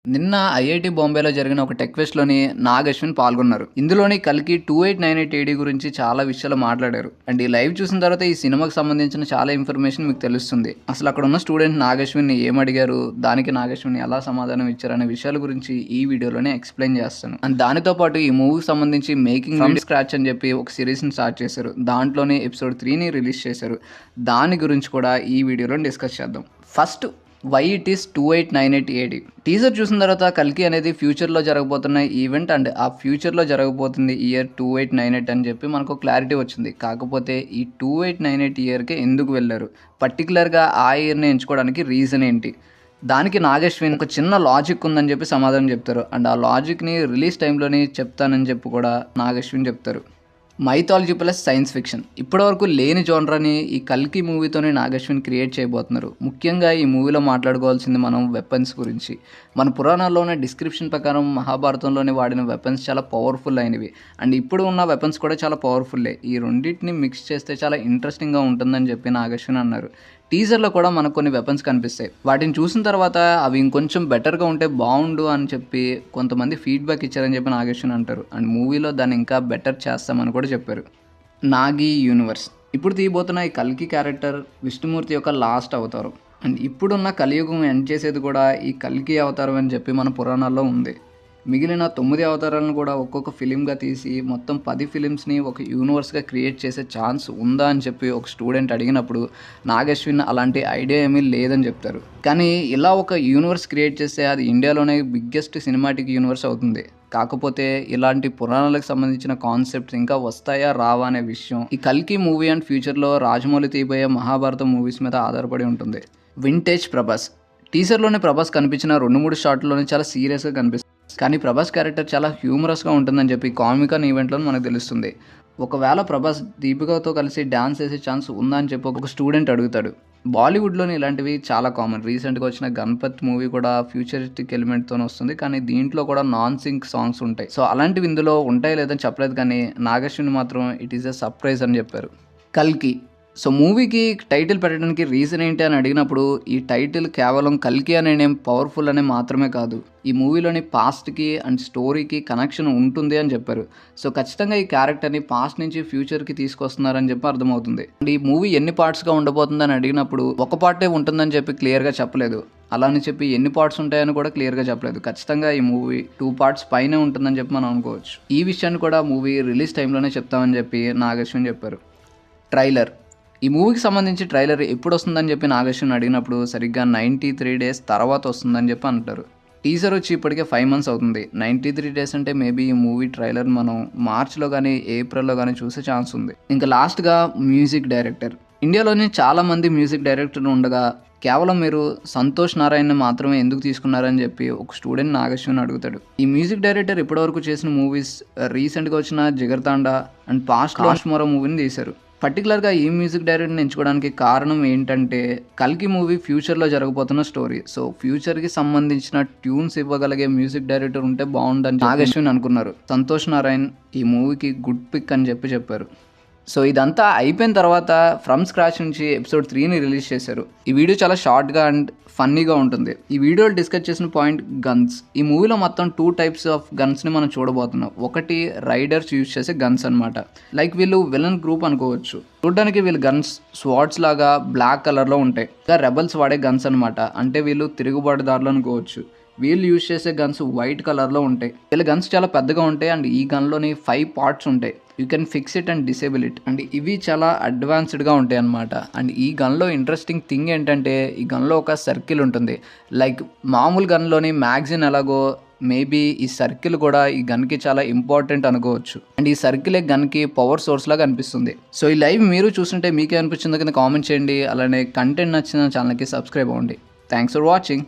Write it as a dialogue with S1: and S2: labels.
S1: నిన్న ఐఐటీ బాంబేలో జరిగిన ఒక టెక్ ఫెస్ట్‌లోని నాగ్ అశ్విన్ పాల్గొన్నారు. ఇందులోని కల్కి 2898 ఏడీ గురించి చాలా విషయాలు మాట్లాడారు. అండ్ ఈ లైవ్ చూసిన తర్వాత ఈ సినిమాకి సంబంధించిన చాలా ఇన్ఫర్మేషన్ మీకు తెలుస్తుంది. అసలు అక్కడ ఉన్న స్టూడెంట్ నాగ్ అశ్విన్‌ని ఏమడిగారు? దానికి నాగ్ అశ్విన్ ఎలా సమాధానం ఇచ్చారనే విషయాల గురించి ఈ వీడియోలోనే ఎక్స్‌ప్లెయిన్ చేస్తాను. అండ్ దానితో పాటు ఈ మూవీకి సంబంధించి మేకింగ్ ఫ్రమ్ స్క్రాచ్ అని చెప్పి ఒక సిరీస్‌ని స్టార్ట్ చేశారు. దాంట్లోనే ఎపిసోడ్ 3ని రిలీజ్ చేశారు. దాని గురించి కూడా ఈ వీడియోలో డిస్కస్ చేద్దాం. First why it is 2898 AD teaser చూసిన తర్వాత కల్కి అనేది ఫ్యూచర్లో జరగబోతున్న ఈవెంట్ అండ్ ఆ ఫ్యూచర్లో జరగబోతుంది ఇయర్ 2898 అని చెప్పి మనకు క్లారిటీ వచ్చింది. కాకపోతే ఈ 2898 ఇయర్కి ఎందుకు వెళ్ళారు, పర్టికులర్గా ఆ ఇయర్ని ఎంచుకోవడానికి రీజన్ ఏంటి, దానికి నాగ్ అశ్విన్ ఒక చిన్న లాజిక్ ఉందని చెప్పి సమాధానం చెప్తారు. అండ్ ఆ లాజిక్ని రిలీజ్ టైంలోని చెప్తానని చెప్పి కూడా నాగ్ అశ్విన్ చెప్తారు. మైథాలజీ ప్లస్ సైన్స్ ఫిక్షన్ ఇప్పటివరకు లేని జోనరాని ఈ కల్కి మూవీతోనే నాగ్ అశ్విన్ క్రియేట్ చేయబోతున్నారు. ముఖ్యంగా ఈ మూవీలో మాట్లాడుకోవాల్సింది మనం వెపన్స్ గురించి. మన పురాణాల్లో ఉన్న డిస్క్రిప్షన్ ప్రకారం మహాభారతంలోనే వాడిన వెపన్స్ చాలా పవర్ఫుల్ అయినవి. అండ్ ఇప్పుడు ఉన్న వెపన్స్ కూడా చాలా పవర్ఫుల్లే. ఈ రెండింటిని మిక్స్ చేస్తే చాలా ఇంట్రెస్టింగ్గా ఉంటుందని చెప్పి నాగ్ అశ్విన్ అన్నారు. టీజర్లో కూడా మనకు కొన్ని వెపన్స్ కనిపిస్తాయి. వాటిని చూసిన తర్వాత అవి ఇంకొంచెం బెటర్గా ఉంటే బాగుండు అని చెప్పి కొంతమంది ఫీడ్బ్యాక్ ఇచ్చారని చెప్పి నాగ్ అశ్విన్ అంటారు. అండ్ మూవీలో దాన్ని ఇంకా బెటర్ చేస్తామని కూడా చెప్పారు. నాగి యూనివర్స్ ఇప్పుడు తీయబోతున్న ఈ కల్కి క్యారెక్టర్ విష్ణుమూర్తి యొక్క లాస్ట్ అవతారం. అండ్ ఇప్పుడున్న కలియుగం ఎండ్ చేసేది కూడా ఈ కల్కి అవతారం అని చెప్పి మన పురాణాల్లో ఉంది. మిగిలిన 9 అవతారాలను కూడా ఒక్కొక్క ఫిలింగా తీసి మొత్తం 10 ఫిలిమ్స్ని ఒక యూనివర్స్గా క్రియేట్ చేసే ఛాన్స్ ఉందా అని చెప్పి ఒక స్టూడెంట్ అడిగినప్పుడు నాగ్ అశ్విన్ అలాంటి ఐడియా ఏమీ లేదని చెప్తారు. కానీ ఇలా ఒక యూనివర్స్ క్రియేట్ చేస్తే అది ఇండియాలోనే బిగ్గెస్ట్ సినిమాటిక్ యూనివర్స్ అవుతుంది. కాకపోతే ఇలాంటి పురాణాలకు సంబంధించిన కాన్సెప్ట్స్ ఇంకా వస్తాయా రావా అనే విషయం ఈ కల్కి మూవీ అండ్ ఫ్యూచర్లో రాజమౌళి తీయబోయే మహాభారతం మూవీస్ మీద ఆధారపడి ఉంటుంది. వింటేజ్ ప్రభాస్ టీజర్లోనే ప్రభాస్ కనిపించిన 2-3 షాట్లోనే చాలా సీరియస్గా కనిపిస్తుంది. కానీ ప్రభాస్ క్యారెక్టర్ చాలా హ్యూమరస్గా ఉంటుందని చెప్పి కామికన్ ఈవెంట్లో మనకు తెలుస్తుంది. ఒకవేళ ప్రభాస్ దీపికతో కలిసి డ్యాన్స్ వేసే ఛాన్స్ ఉందా అని చెప్పి ఒక స్టూడెంట్ అడుగుతాడు. బాలీవుడ్లోని ఇలాంటివి చాలా కామన్. రీసెంట్గా వచ్చిన గణపత్ మూవీ కూడా ఫ్యూచరిస్టిక్ ఎలిమెంట్తో వస్తుంది, కానీ దీంట్లో కూడా నాన్ సింక్ సాంగ్స్ ఉంటాయి. సో అలాంటివి ఇందులో ఉంటాయి లేదని చెప్పలేదు, కానీ నాగ్ అశ్విన్ మాత్రం ఇట్ ఈస్ ఎ సర్ప్రైజ్ అని చెప్పారు. కల్కి మూవీకి టైటిల్ పెట్టడానికి రీజన్ ఏంటి అని అడిగినప్పుడు ఈ టైటిల్ కేవలం కల్కి అనే నేమ్ పవర్ఫుల్ అనే మాత్రమే కాదు, ఈ మూవీలోని పాస్ట్కి అండ్ స్టోరీకి కనెక్షన్ ఉంటుంది అని చెప్పారు. సో ఖచ్చితంగా ఈ క్యారెక్టర్ని పాస్ట్ నుంచి ఫ్యూచర్కి తీసుకొస్తున్నారని చెప్పి అర్థమవుతుంది. అండ్ ఈ మూవీ ఎన్ని పార్ట్స్గా ఉండబోతుందని అడిగినప్పుడు ఒక పార్టే ఉంటుందని చెప్పి క్లియర్గా చెప్పలేదు. అలానే చెప్పి ఎన్ని పార్ట్స్ ఉంటాయని కూడా క్లియర్గా చెప్పలేదు. ఖచ్చితంగా ఈ మూవీ 2 పార్ట్స్ పైనే ఉంటుందని చెప్పి మనం అనుకోవచ్చు. ఈ విషయాన్ని కూడా మూవీ రిలీజ్ టైంలోనే చెప్తామని చెప్పి నాగ్ అశ్విన్ చెప్పారు. ట్రైలర్ ఈ మూవీకి సంబంధించి ట్రైలర్ ఎప్పుడు వస్తుందని చెప్పి నాగ్ అశ్విన్ అడిగినప్పుడు సరిగ్గా 93 డేస్ తర్వాత వస్తుందని చెప్పి అంటారు. టీజర్ వచ్చి ఇప్పటికే 5 మంత్స్ అవుతుంది. 93 డేస్ అంటే మేబీ ఈ మూవీ ట్రైలర్ మనం మార్చ్లో కానీ ఏప్రిల్లో కానీ చూసే ఛాన్స్ ఉంది. ఇంకా లాస్ట్గా మ్యూజిక్ డైరెక్టర్ ఇండియాలోని చాలామంది మ్యూజిక్ డైరెక్టర్లు ఉండగా కేవలం మీరు సంతోష్ నారాయణ్ మాత్రమే ఎందుకు తీసుకున్నారని చెప్పి ఒక స్టూడెంట్ నాగ్ అశ్విన్ అడుగుతాడు. ఈ మ్యూజిక్ డైరెక్టర్ ఇప్పటివరకు చేసిన మూవీస్ రీసెంట్గా వచ్చిన జిగర్తాండా అండ్ లాస్ట్ మరో మూవీని తీశారు. పర్టికులర్గా ఈ మ్యూజిక్ డైరెక్టర్ని ఎంచుకోవడానికి కారణం ఏంటంటే కల్కి మూవీ ఫ్యూచర్లో జరగబోతున్న స్టోరీ. సో ఫ్యూచర్కి సంబంధించిన ట్యూన్స్ ఇవ్వగలిగే మ్యూజిక్ డైరెక్టర్ ఉంటే బాగుందని నాగ్ అశ్విన్ అనుకున్నారు. సంతోష్ నారాయణ్ ఈ మూవీకి గుడ్ పిక్ అని చెప్పారు. సో ఇదంతా అయిపోయిన తర్వాత ఫ్రమ్ స్క్రాచ్ నుంచి ఎపిసోడ్ 3ని రిలీజ్ చేశారు. ఈ వీడియో చాలా షార్ట్గా అండ్ ఫన్నీగా ఉంటుంది. ఈ వీడియోలో డిస్కస్ చేసిన పాయింట్ గన్స్. ఈ మూవీలో మొత్తం 2 టైప్స్ ఆఫ్ గన్స్ని మనం చూడబోతున్నాం. ఒకటి రైడర్స్ యూజ్ చేసే గన్స్ అనమాట. లైక్ వీళ్ళు విలన్ గ్రూప్ అనుకోవచ్చు. చూడడానికి వీళ్ళు గన్స్ స్వాట్స్ లాగా బ్లాక్ కలర్లో ఉంటాయి. ఇంకా రెబల్స్ వాడే గన్స్ అనమాట. అంటే వీళ్ళు తిరుగుబాటుదారులు అనుకోవచ్చు. వీళ్ళు యూజ్ చేసే గన్స్ వైట్ కలర్లో ఉంటాయి. వీళ్ళ గన్స్ చాలా పెద్దగా ఉంటాయి అండ్ ఈ గన్లోని 5 పార్ట్స్ ఉంటాయి. You can fix it and disable it. And ఇవి చాలా అడ్వాన్స్డ్గా ఉంటాయి అన్నమాట. అండ్ ఈ గన్లో ఇంట్రెస్టింగ్ థింగ్ ఏంటంటే ఈ గన్లో ఒక సర్కిల్ ఉంటుంది. లైక్ మామూలు గన్లోని మ్యాగజిన్ ఎలాగో మేబీ ఈ సర్కిల్ కూడా ఈ గన్కి చాలా ఇంపార్టెంట్ అనుకోవచ్చు. అండ్ ఈ సర్కిలే గన్కి పవర్ సోర్స్ లాగా అనిపిస్తుంది. సో ఈ లైవ్ మీరు చూస్తుంటే మీకే అనిపించిందో కింద కామెంట్ చేయండి. అలానే కంటెంట్ నచ్చిన ఛానల్కి సబ్స్క్రైబ్ అవ్వండి. Thanks for watching.